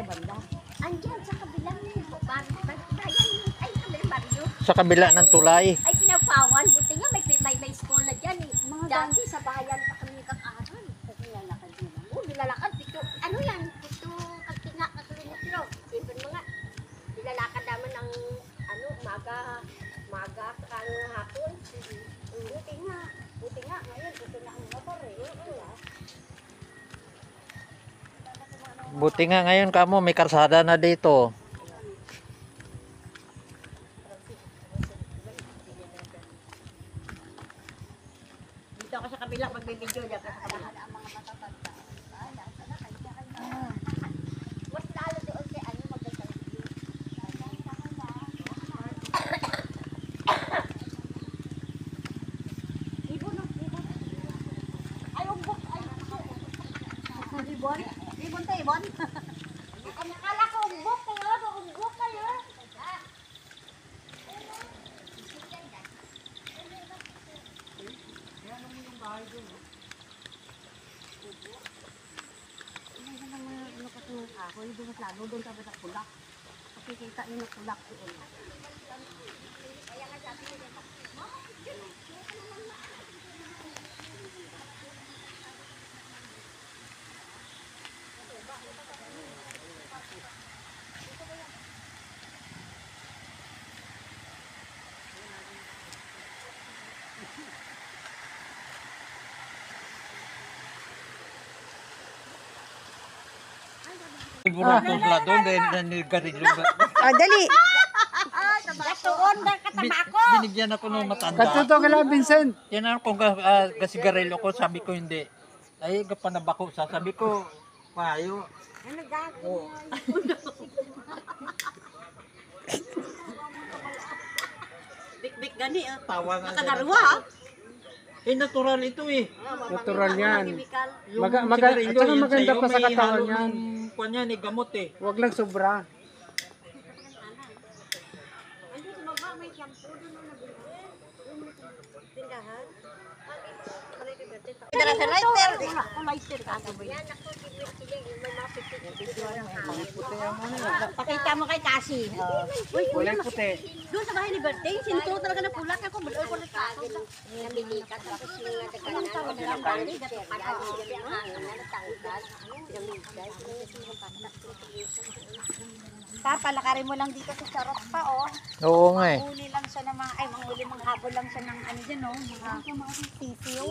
Banda. Andiyan sa kabilang bayan. Ay, kabilang baryo. Sa kabila ng tulay. Ay, pinapawan. Buti nga may school na dyan eh. Dati sa bayan pa kami kakaral. Kasi nilalakad nyo lang. Oo, nilalakad. Dito, ano yan? Dito, katinga, kakilometro. Siyempre mga, nilalakad naman ng, maga, ang hapon. Buti nga. Ngayon, ito na ang motor eh. Buti nga ngayon kamo may karsada na dito. Dito ako sa kabila, magbibideo dyan ako sa kabila. Mas lalo doon kay ano magandang view. Ibon. Ay, umbok. Ibon? Ibon to, ibon? Nakala ko umbok kayo. Ako yung doon lalo doon sa batak pulak. Makikita yung pulak doon. Kaya nga sabi nila, Siguro kung la doon dahil nanigarilyo ba? Dali. Gatuon na katabako. Binigyan ako ng matanda. Katuto ka lang, Vincent. Yan ang kung gasigarilyo ko, sabi ko hindi. Ay, kapanabako sa sabi ko, payo. Ano gago? Bik gani ah. Tawa nga. Nakadarwa ah. Eh, natural ito eh. Natural yan. Yung At sigarilyo, saka yun maganda sa'yo, pa sa may katawan halo yan. ng kwan yan, eh, gamot eh. Huwag lang sobra. Ando sa baba may shampoo doon na nabili. Tindahan. Dara sa lighter. Lighter ka ba yan? Ako, sila may mga Pakita mo kay Cassie. Kulay puti. doon sa bahay ni birthday, sinto talaga na pulat ako. Buloy ko na kaso. Namili ka. Tapos yung nagkakaroon na ng birthday. Papalakarin mo lang dito sa charot pa, oh. Oo nga eh. Manghuli lang siya ng mga, manghabol lang siya ng ano dyan, oh. Mga sisiyo.